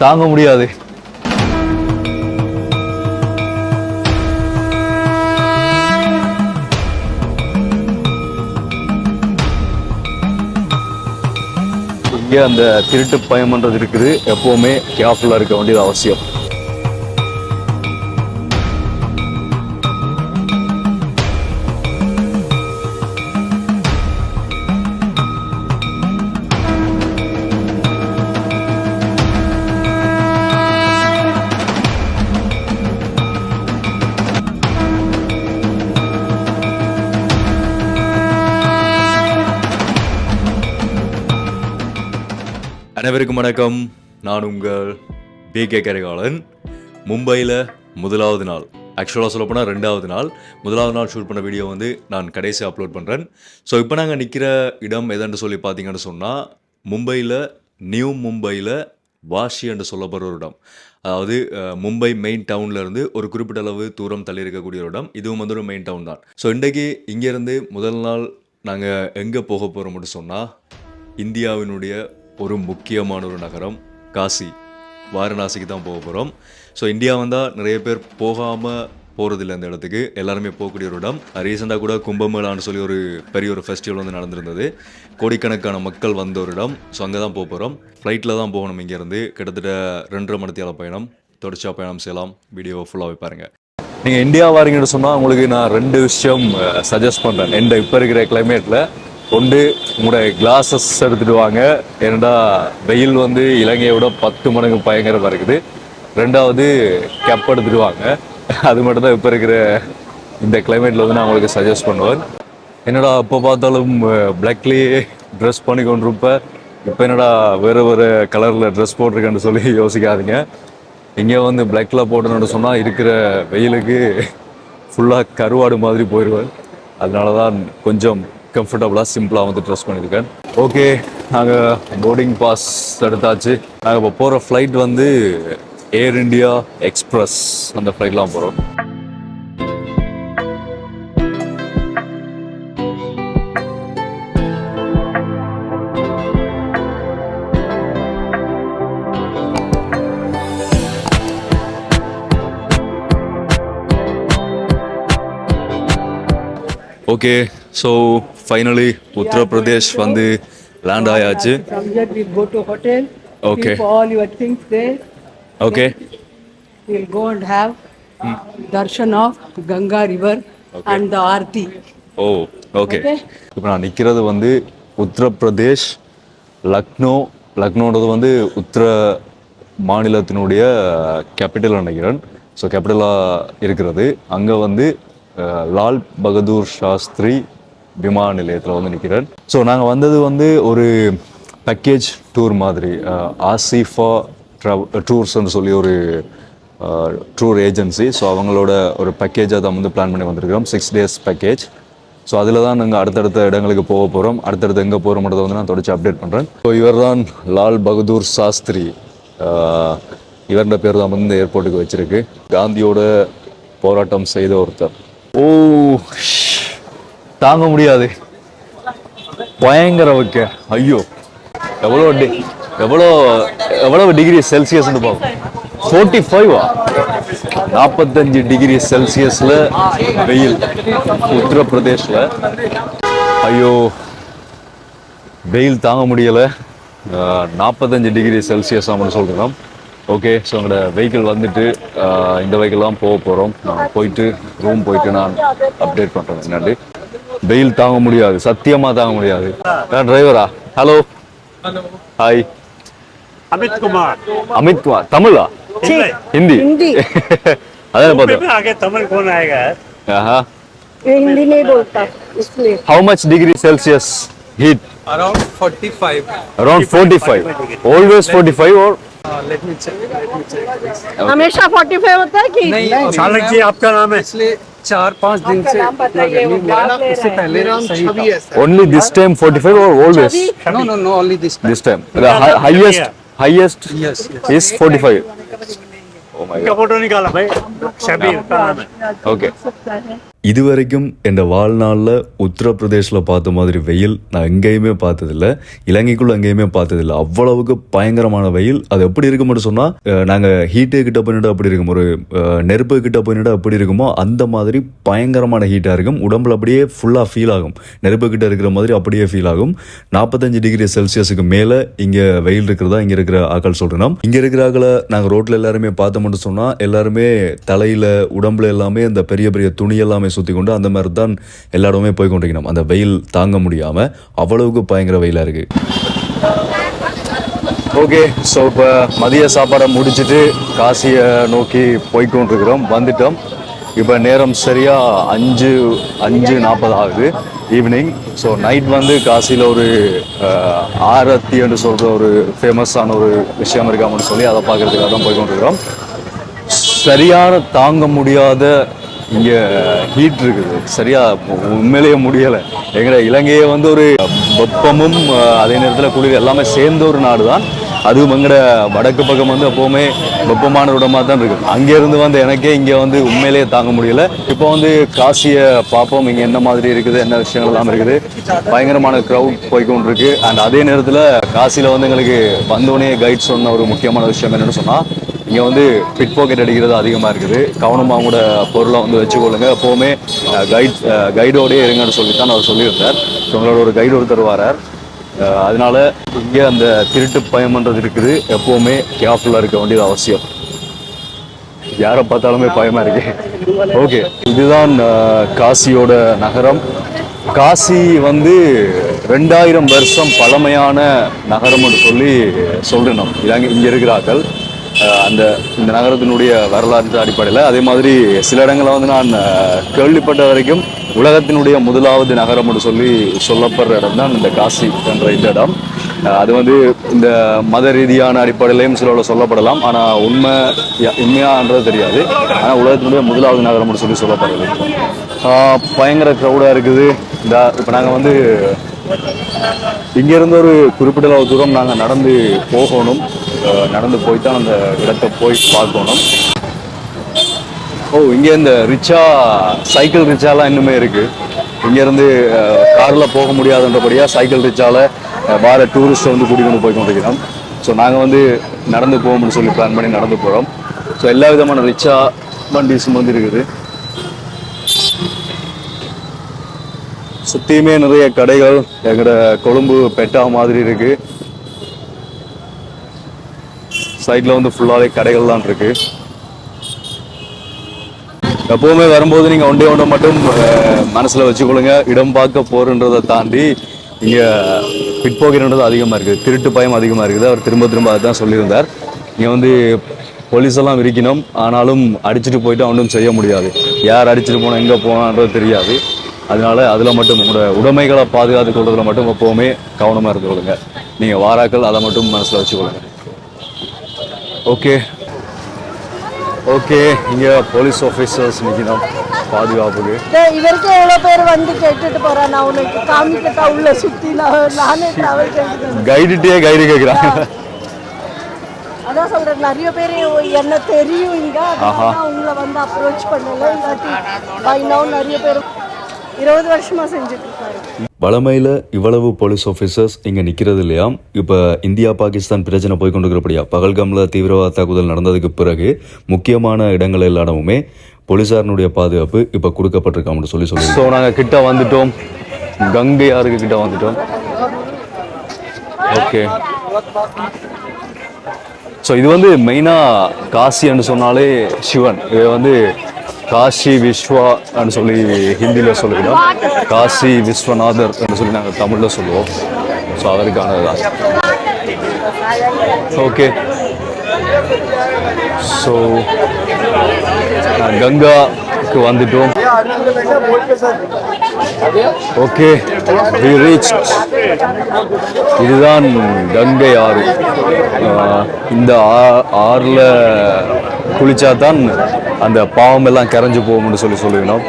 தாங்க முடியாது. இங்கே அந்த திருட்டு பயம்ன்றது இருக்குது. எப்பவுமே கேர்ஃபுல்லா இருக்க வேண்டியது அவசியம். அனைவருக்கும் வணக்கம். நான் உங்கள் BK கரிகாலன். மும்பையில் முதலாவது நாள், ஆக்சுவலாக சொல்லப்போனால் 2வது நாள். முதலாவது நாள் ஷூட் பண்ண வீடியோ வந்து நான் கடைசி அப்லோட் பண்ணுறேன். ஸோ இப்போ நாங்கள் நிற்கிற இடம் எதுன்னு சொல்லி பார்த்தீங்கன்னு சொன்னால், மும்பையில் நியூ மும்பையில் வாஷி என்று சொல்லப்படுற ஒரு இடம். அதாவது மும்பை மெயின் டவுன்லேருந்து ஒரு குறிப்பிட்ட அளவு தூரம் தள்ளி இருக்கக்கூடிய ஒரு இடம். இதுவும் வந்து ஒரு மெயின் டவுன் தான். ஸோ இன்றைக்கு இங்கேருந்து முதல் நாள் நாங்கள் எங்கே போக போகிறோம்னு சொன்னால், இந்தியாவினுடைய ஒரு முக்கியமான ஒரு நகரம் காசி, வாரணாசிக்கு தான் போக போகிறோம். ஸோ இந்தியா வந்தால் நிறைய பேர் போகாமல் போகிறதில்ல இந்த இடத்துக்கு, எல்லாருமே போகக்கூடிய ஒரு இடம். ரீசெண்டாக கூட கும்பமேளான்னு சொல்லி ஒரு பெரிய ஒரு ஃபெஸ்டிவல் வந்து நடந்திருந்தது. கோடிக்கணக்கான மக்கள் வந்த ஒரு இடம். ஸோ அங்கே தான் போக போகிறோம். ஃப்ளைட்டில் தான் போகணும். இங்கேருந்து கிட்டத்தட்ட 2.5 மணித்தியால பயணம். தொடர்ச்சியாக பயணம் செய்யலாம். வீடியோ ஃபுல்லாகவே பாருங்கள். நீங்கள் இந்தியா வாரீங்கன்னு சொன்னால் உங்களுக்கு நான் 2 விஷயம் சஜஸ்ட் பண்ணுறேன். எந்த இப்போ இருக்கிற கிளைமேட்டில் ஒன்று, உங்களுடைய கிளாஸஸ் எடுத்துகிட்டு வாங்க. ஏன்னா வெயில் வந்து இலங்கையை விட 10 மடங்கு பயங்கரமாக இருக்குது. 2வது கேப் எடுத்துகிட்டு வாங்க. அது மட்டும் தான் இப்போ இருக்கிற இந்த கிளைமேட்டில் வந்து நான் உங்களுக்கு சஜஸ்ட் பண்ணுவேன். என்னடா அப்போ பார்த்தாலும் பிளாக்லேயே ட்ரெஸ் பண்ணி கொண்டிருப்பேன், இப்போ என்னடா வேறு வேறு கலரில் ட்ரெஸ் போட்டிருக்கேன்னு சொல்லி யோசிக்காதீங்க. இங்கே வந்து பிளாக்கில் போட்டணுன்னு சொன்னால் இருக்கிற வெயிலுக்கு ஃபுல்லாக கருவாடு மாதிரி போயிடுவேன். அதனால தான் கொஞ்சம் கம்ஃபர்டபுளாக சிம்பிளாக வந்து ட்ரெஸ் பண்ணியிருக்கேன். ஓகே, நாங்கள் போர்டிங் பாஸ் எடுத்தாச்சு. நாங்கள் இப்போ போகிற ஃப்ளைட் வந்து ஏர் இண்டியா எக்ஸ்பிரஸ், அந்த ஃப்ளைட்லாம் போகிறோம். ஓகே, ஸோ ஃபைனலி உத்தரப்பிரதேஷ் வந்து லேண்ட் ஆயாச்சு. Okay, okay, we'll go and have darshan of Ganga river and the aarti. ஓ ஓகே. இப்போ நான் நிற்கிறது வந்து உத்தரப்பிரதேஷ் லக்னோன்றது வந்து உத்தர மாநிலத்தினுடைய கேபிட்டல் நினைக்கிறேன். ஸோ கேபிட்டலாக இருக்கிறது. அங்கே வந்து லால் பகதூர் சாஸ்திரி விமான நிலையத்தில் வந்து நிற்கிறேன். ஸோ நாங்கள் வந்தது வந்து ஒரு பேக்கேஜ் டூர் மாதிரி, ஆசிஃபா டூர்ஸ்ன்னு சொல்லி ஒரு டூர் ஏஜென்சி. ஸோ அவங்களோட ஒரு பேக்கேஜாக தான் வந்து பிளான் பண்ணி வந்திருக்கிறோம். 6 days பேக்கேஜ். ஸோ அதில் தான் நாங்கள் அடுத்தடுத்த இடங்களுக்கு போக போகிறோம். அடுத்தடுத்து எங்கே போகிறோம்ன்றதை வந்து நான் தொடர்ச்சி அப்டேட் பண்ணுறேன். ஸோ இவர் தான் லால் பகதூர் சாஸ்திரி. இவரோட பேர் தான் வந்து இந்த ஏர்போர்ட்டுக்கு வச்சுருக்கு. காந்தியோட போராட்டம் செய்த ஒருத்தர். ஓ, தாங்க முடியாது, பயங்கர வைக்க. ஐயோ, எவ்வளோ டிகிரி செல்சியஸ்ன்னு பார்ப்போம். 45 45 டிகிரி செல்சியஸில் வெயில் உத்தரப்பிரதேஷில். ஐயோ, வெயில் தாங்க முடியலை. 45 டிகிரி செல்சியஸ் அப்படின்னு சொல்கிறோம். ஓகே, ஸோ எங்களோட வெஹிக்கிள் வந்துட்டு இந்த வெஹிக்கிள் தான் போக போகிறோம். நான் போயிட்டு ரூம் போயிட்டு நான் அப்டேட் பண்ணுறேன். முன்னாடி வெயில் தாங்க முடியாது, சத்தியமாக தாங்க முடியாது. நான் டிரைவரா? Hello, hi. अमित कुमार. தமிழா? हिंदी. अरे बताओ, आगे तमिल कौन आएगा? हाँ, हिंदी नहीं बोलता इसलिए. how much degree Celsius heat? Around 45. Around 45. Always 45 or? Let me check. हमेशा 45 होता है कि नहीं, चालक जी आपका नाम है? पिछले 4-5 दिन से गर्मी हुआ है. उससे पहले सही था. Only this time 45 or always? No, only this time. This time. The highest Yes. is 45. Oh my इनका God. फोटो निकाला भाई. शबीर का नाम है. Okay. இதுவரைக்கும் என் வாழ்நாளில் உத்தரப்பிரதேசில் பார்த்த மாதிரி வெயில் நான் எங்கேயுமே பார்த்ததில்ல, இலங்கைக்குள்ள எங்கேயுமே பார்த்ததில்ல. அவ்வளவுக்கு பயங்கரமான வெயில். அது எப்படி இருக்கும்னு சொன்னால், நாங்கள் ஹீட்டு கிட்ட போயிட்டு அப்படி இருக்கும், ஒரு நெருப்பு கிட்ட போயிட்டு அப்படி இருக்குமோ அந்த மாதிரி பயங்கரமான ஹீட்டாக இருக்கும். உடம்புல அப்படியே ஃபுல்லாக ஃபீல் ஆகும், நெருப்பு கிட்ட இருக்கிற மாதிரி அப்படியே ஃபீல் ஆகும். 45 டிகிரி செல்சியஸுக்கு மேலே இங்கே வெயில் இருக்கிறதா இங்கே இருக்கிற ஆக்கள் சொல்கிறோம். இங்கே இருக்கிற ஆக்களை நாங்கள் ரோட்டில் எல்லாருமே பார்த்தோம்னு சொன்னால், எல்லாருமே தலையில் உடம்புல எல்லாமே இந்த பெரிய பெரிய துணி எல்லாமே சுற்றி கொண்டு அந்த மாதிரி தான் எல்லா இடமே போய் கொண்டிருக்கணும். அந்த வெயில் தாங்க முடியாமல் அவ்வளவுக்கு பயங்கர வெயிலாக இருக்குது. ஓகே, ஸோ இப்போ மதிய சாப்பாடை முடிச்சுட்டு காசியை நோக்கி போய்கொண்டிருக்கிறோம். வந்துட்டோம். இப்போ நேரம் சரியாக 5:40 ஆகுது, ஈவினிங். ஸோ நைட் வந்து காசியில் ஒரு ஆரத்தி என்று சொல்கிற ஒரு ஃபேமஸான ஒரு விஷயம் இருக்காமன்னு சொல்லி அதை பார்க்குறதுக்காக தான் போய்கொண்டிருக்கிறோம். சரியான தாங்க முடியாத இங்கே ஹீட் இருக்குது, சரியா உண்மையிலேயே முடியலை. எங்களை இலங்கையை வந்து ஒரு வெப்பமும் அதே நேரத்தில் குளிர் எல்லாமே சேர்ந்த ஒரு நாடு தான். அதுவும் எங்கட வடக்கு பக்கம் வந்து எப்போவுமே வெப்பமான இடமாக தான் இருக்குது. அங்கேருந்து வந்து எனக்கே இங்கே வந்து உண்மையிலேயே தாங்க முடியலை. இப்போ வந்து காசியை பார்ப்போம், இங்கே என்ன மாதிரி இருக்குது, என்ன விஷயங்கள் எல்லாம் இருக்குது. பயங்கரமான க்ரௌட் போய்கொண்டு இருக்கு. அண்ட் அதே நேரத்தில் காசியில் வந்து எங்களுக்கு வந்தோடனே கைட் சொன்ன ஒரு முக்கியமான விஷயம் என்னென்னு சொன்னால், இங்கே வந்து பிட் பாக்கெட் அடிக்கிறது அதிகமாக இருக்குது. கவனமாக கூட பொருளை வந்து வச்சுக்கொள்ளுங்க. எப்போவுமே கைடோடய இருங்கன்னு சொல்லித்தான் அவர் சொல்லியிருந்தார். ஸோ உங்களோட ஒரு கைடு ஒருத்தர் வரார். அதனால இங்கே அந்த திருட்டு பயம்ன்றது இருக்குது. எப்போவுமே கேர்ஃபுல்லாக இருக்க வேண்டியது அவசியம். யாரை பார்த்தாலுமே பயமாக இருக்கு. ஓகே, இதுதான் காசியோட நகரம். காசி வந்து 2000 வருஷம் பழமையான நகரம்னு சொல்லி சொல்கிறோம் இங்கே இருக்கிறார்கள். இந்த நகரத்தினுடைய வரலாற்று அடிப்படையில். அதே மாதிரி சில இடங்களில் வந்து நான் கேள்விப்பட்ட வரைக்கும் உலகத்தினுடைய முதலாவது நகரம் என்று சொல்லி சொல்லப்படுற இடம் தான் இந்த காசி என்ற இந்த இடம். அது வந்து இந்த மத ரீதியான அடிப்படையிலையும் சில சொல்லப்படலாம், ஆனால் உண்மையான்றது தெரியாது. ஆனால் உலகத்தினுடைய முதலாவது நகரம் சொல்லி சொல்லப்படுறது. பயங்கர க்ரௌடாக இருக்குது. இப்போ நாங்கள் வந்து இங்கேருந்து ஒரு குறிப்பிட்ட தூரம் நாங்கள் நடந்து போகணும். நடந்து போய்தான் அந்த இடத்தை போய் பார்க்கணும். இங்கே இந்த சைக்கிள் ரிச்சாலாம் இன்னுமே இருக்குது. இங்கேருந்து காரில் போக முடியாதுன்றபடியாக சைக்கிள் ரிச்சால வார டூரிஸ்ட்டை வந்து கூட்டிகிட்டு போய் கொண்டிருக்கிறோம். ஸோ நாங்கள் வந்து நடந்து போகணும்னு சொல்லி பிளான் பண்ணி நடந்து போகிறோம். ஸோ எல்லா விதமான ரிச்சா வண்டிஸும் வந்து இருக்குது. சுற்றியுமே நிறைய கடைகள், எங்களோட கொழும்பு பெட்டா மாதிரி இருக்குது. சைடில் வந்து ஃபுல்லாகவே கடைகள் தான் இருக்குது. எப்போவுமே வரும்போது நீங்கள் ஒன்றை மட்டும் மனசில் வச்சுக்கொள்ளுங்க, இடம் பார்க்க போகிறன்றதை தாண்டி இங்கே பிட் பாக்கெட்ன்றது அதிகமாக இருக்குது, திருட்டு பயம் அதிகமாக இருக்குது. அவர் திரும்ப அதுதான் சொல்லியிருந்தார். இங்கே வந்து போலீஸ் எல்லாம் விரிக்கணும், ஆனாலும் அடிச்சுட்டு போயிட்டு ஒன்றும் செய்ய முடியாது. யார் அடிச்சுட்டு போனால் எங்கே போனான்றது தெரியாது. அதனால அதில் மட்டும் உங்களோட உடைமைகளை பாதுகாத்து கொள்றதுல மட்டும் எப்போவுமே கவனமாக இருந்து கொள்ளுங்க. நீங்கள் வாராக்கள் அதை மட்டும் மனசில் வச்சுக்கொள்ளுங்க. ஓகே, இங்கே போலீஸ் ஆஃபீஸர்ஸ் நிற்கணும் பாதுகாப்புக்கு. இவருக்கு எவ்வளோ பேர் வந்து கேட்டுட்டு போகிறேன், நான் உனக்கு காமிக்கட்டா உள்ள சுற்றி நானே ட்ராவல் கேட்டுக்கிறேன். கைடு கேட்குறாங்க. அதான் சொல்கிறேன், நிறைய பேர் என்ன தெரியும் இங்கே, உங்களை வந்து அப்ரோச் பண்ணல. இல்லாட்டி பை நவ் நிறைய பேர் 20 வருஷமாக செஞ்சுட்டு இருக்காரு. வளமையில் இவ்வளவு போலீஸ் ஆஃபீஸர்ஸ் இங்கே நிற்கிறது இல்லையா? இப்போ இந்தியா பாகிஸ்தான் பிரச்சனை போய்கொண்டிருக்கிறபடியா பகல்காமில் தீவிரவாத தாக்குதல் நடந்ததுக்கு பிறகு முக்கியமான இடங்கள் எல்லா இடமுமே போலீஸாரனுடைய பாதுகாப்பு இப்போ கொடுக்கப்பட்டிருக்காங்கன்னு சொல்லி. ஸோ நாங்கள் கிட்ட வந்துட்டோம், கங்கை ஆறுக்கு கிட்ட வந்துட்டோம். ஓகே, ஸோ இது வந்து மெயினாக காசின்னு சொன்னாலே சிவன். இது வந்து காசி விஸ்வான்னு சொல்லி ஹிந்தியில் சொல்லிக்கிறோம், காசி விஸ்வநாதர் என்று சொல்லி நாங்கள் தமிழில் சொல்லுவோம். ஸோ அதற்கானது தான். ஓகே, ஸோ கங்காக்கு வந்துட்டோம். Okay, we reached. இதுதான் கங்கை ஆறு. இந்த ஆறில் குளிச்சா தான் அந்த பாவம் எல்லாம் கரைஞ்சு போகும்னு சொல்லிடணும்.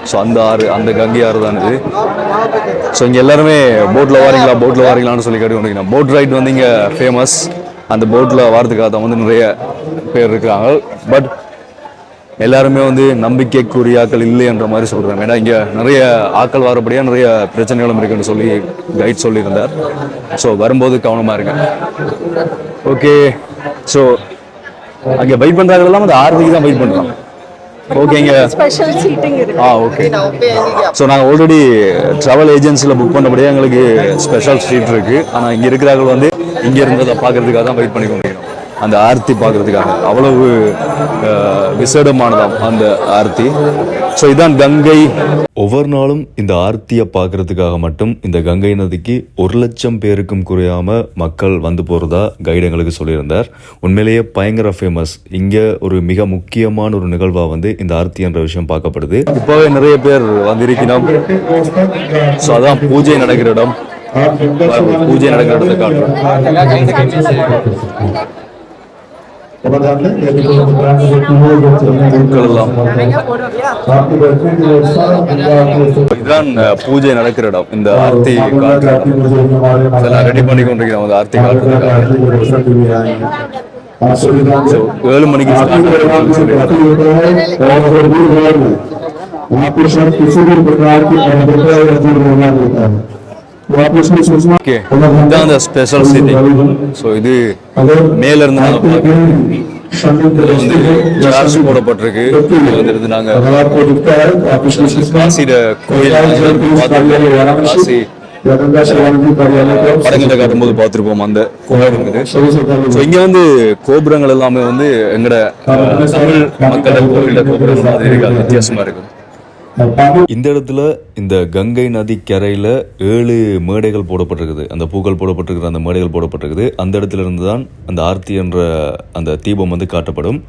ஸோ அந்த ஆறு, அந்த கங்கை ஆறு தான் இது. ஸோ இங்கே எல்லாருமே போட்டில் வாரீங்களான்னு சொல்லி கேட்டுக்கொண்டிருக்கீங்க. போட் ரைட் வந்து இங்கே ஃபேமஸ். அந்த போட்டில் வாரத்துக்காக தான் வந்து நிறைய பேர் இருக்கிறாங்க. பட் எல்லாருமே வந்து நம்பிக்கைக்குரிய ஆக்கள் இல்லை என்ற மாதிரி சொல்கிறாங்க. ஏன்னா இங்கே நிறைய ஆக்கள் வரப்படியாக நிறைய பிரச்சனைகளும் இருக்குன்னு சொல்லி கைட் சொல்லியிருந்தார். ஸோ வரும்போது கவனமாக இருங்க. ஓகே, ஸோ அங்கே வெயிட் பண்ணுறாங்கலாம் அந்த 6 தான் வெயிட் பண்ணுறோம். ஓகேங்க, ஸ்பெஷல் சீட்டிங் இருக்கு. ஓகே. ஸோ நாங்கள் ஆல்ரெடி ட்ராவல் ஏஜென்சியில் புக் பண்ணபடியே எங்களுக்கு ஸ்பெஷல் ஸ்ட்ரீட் இருக்குது. ஆனால் இங்கே இருக்கிறவங்க வந்து இங்கே இருந்ததை பார்க்கறதுக்காக தான் வெயிட் பண்ணி கொண்டிருக்கோம். அந்த ஆர்த்தி பார்க்கறதுக்காக அவ்வளவு விசேடமானதாம் அந்த ஆர்த்தி. ஸோ இதான் கங்கை. ஒவ்வொரு நாளும் இந்த ஆர்த்தியை பார்க்கறதுக்காக மட்டும் இந்த கங்கை நதிக்கு 1,00,000 பேருக்கும் குறையாம மக்கள் வந்து போறதா கைடு எங்களுக்கு சொல்லியிருந்தார். உண்மையிலேயே பயங்கர ஃபேமஸ். இங்க ஒரு மிக முக்கியமான ஒரு நிகழ்வா வந்து இந்த ஆர்த்தி என்ற விஷயம் பார்க்கப்படுது. இப்போவே நிறைய பேர் வந்திருக்கணும். ஸோ அதான் பூஜை நடக்கிற இடம். பூஜை நடக்கிற இடத்தை காட்டுறோம். இதுதான் பூஜை நடக்கிற இடம். இந்த ஆர்த்தி ரெடி பண்ணி கொண்டிருக்கிறோம். அந்த ஆர்த்தி காட்டுறதுக்காக 7 மணிக்கு ஸ்பெஷல் சீட்டிங். ஸோ இது மேல இருந்து சார்ஜ் போடப்பட்டிருக்கு. வந்து நாங்க காசியில காசி படங்களை காட்டும்போது பார்த்துருப்போம் அந்த கோபுரம் இருக்குது. ஸோ இங்க வந்து கோபுரங்கள் எல்லாமே வந்து எங்கட தமிழ் மக்களோட கோவில கோபுரம் மாதிரி இருக்காது, வித்தியாசமா இருக்கும். இந்த இடத்துல இந்த கங்கை நதி கரையில 7 மேடைகள் போடப்பட்டிருக்குது. அந்த பூக்கள் போடப்பட்டிருக்கிற அந்த மேடைகள் போடப்பட்டிருக்குது. அந்த இடத்துல இருந்து தான் அந்த ஆர்த்தி என்ற அந்த தீபம் வந்து காட்டப்படும்.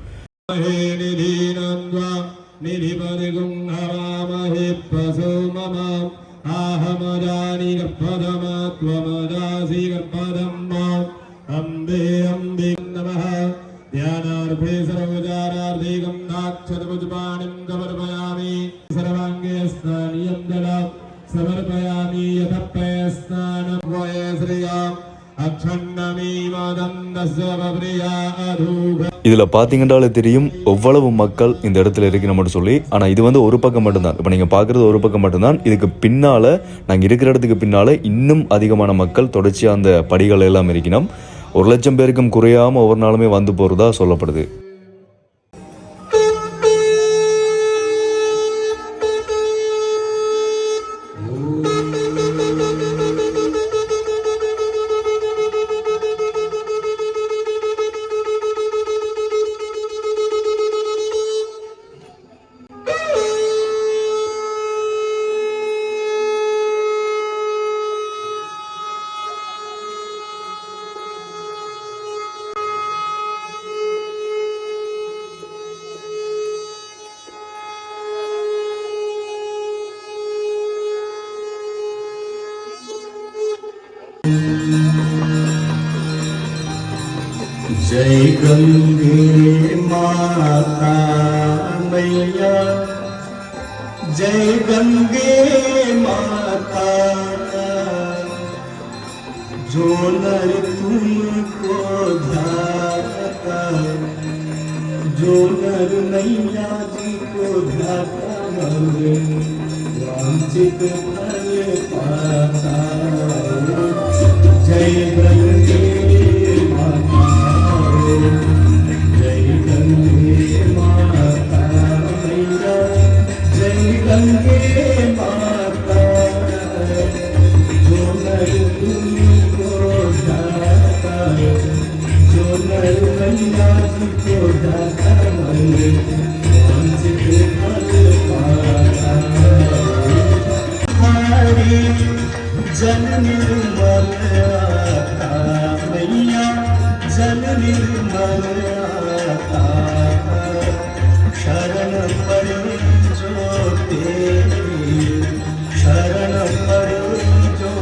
இதுல பாத்தீங்கன்னாலே தெரியும் எவ்வளவு மக்கள் இந்த இடத்துல இருக்கணும்னு சொல்லி. ஆனா இது வந்து ஒரு பக்கம் மட்டும்தான். இப்ப நீங்க பாக்குறது ஒரு பக்கம் மட்டும்தான். இதுக்கு பின்னால நாங்க இருக்கிற இடத்துக்கு பின்னால இன்னும் அதிகமான மக்கள் தொடர்ச்சியா அந்த படிகள் எல்லாம் இருக்கணும். 1,00,000 பேருக்கும் குறையாம ஒவ்வொரு நாளுமே வந்து போறதா சொல்லப்படுது. जय गंगे माता मैया, जय गंगे माता, जो नर तुमको ध्याता, जो नर मैया जी को ध्याता, वांछित फल पाता। जय गंगे माता, जय गंगे माता मैया, जय गंगे माता, जो नर तुमको ध्याता, जो नर मैया जी को ध्याता, वांछित फल पाता। हमारी जन निर्मल आता मैया, जन निर्मल आता, शरण पड़े जो तेरी, शरण पड़े जो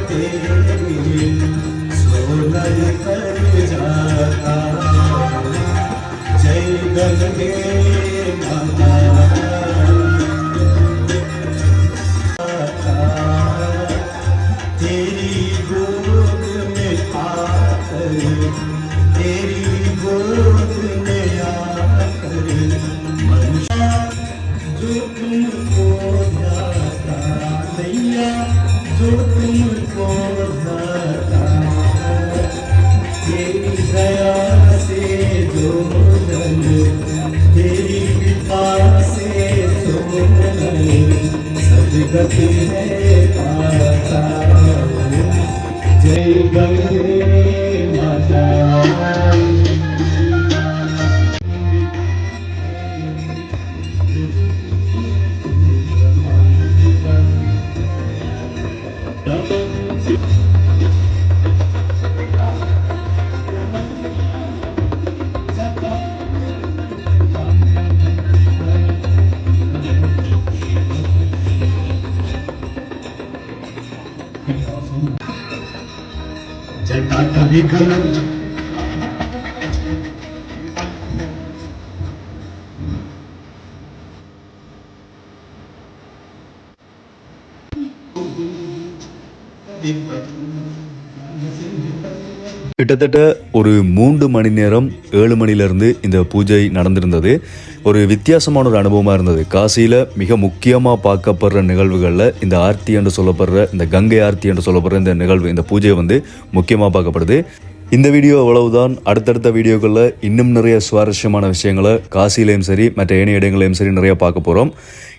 तेरी, सो नर तर जाता। जय गंगे माता, तेरी गोद में आकर, तेरी गोद में आकर, मन दया से जो जन तेरी कृपा से जो मन सदगति है पाता जय गंगे माता जटाटविकलं கிட்டத்தட்ட ஒரு 3 மணி நேரம் 7 மணிலேருந்து இந்த பூஜை நடந்திருந்தது. ஒரு வித்தியாசமான ஒரு அனுபவமாக இருந்தது. காசியில் மிக முக்கியமாக பார்க்கப்படுற நிகழ்வுகளில் இந்த ஆர்த்தி என்று சொல்லப்படுற இந்த கங்கை ஆர்த்தி என்று சொல்லப்படுற இந்த நிகழ்வு, இந்த பூஜை வந்து முக்கியமாக பார்க்கப்படுது. இந்த வீடியோ அவ்வளவுதான். அடுத்தடுத்த வீடியோக்களில் இன்னும் நிறைய சுவாரஸ்யமான விஷயங்களை காசிலையும் சரி மற்ற ஏனைய இடங்களையும் சரி நிறைய பார்க்க போகிறோம்.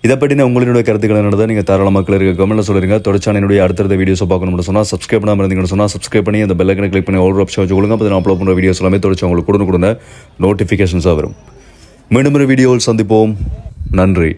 இதை பற்றின உங்களுடைய கருத்துக்கள் என்னது நீங்கள் தாராள மக்கள் இருக்க கமெண்ட்ல சொல்லுங்க. தொடர்ச்சியான என்னுடைய அடுத்தடுத்த வீடியோஸை பார்க்கணும்னு சொன்னால் சப்ஸ்கிரைப் பண்ணாமல் இருந்தீங்கன்னு சொன்னால் சப்ஸ்கிரைப் பண்ணி அந்த பெல் ஐக்கனை கிளிக் பண்ணி ஆல் ஆப்ஷன் வச்சு கொடுங்க. அப்போ நான் அப்லோட் பண்ணுற வீடியோஸ் எல்லாமே தொடர்ச்சி உங்களுக்கு கொடுங்க நோட்டிஃபிகேஷன்ஸாக வரும். மீண்டும் ஒரு வீடியோவில் சந்திப்போம். நன்றி.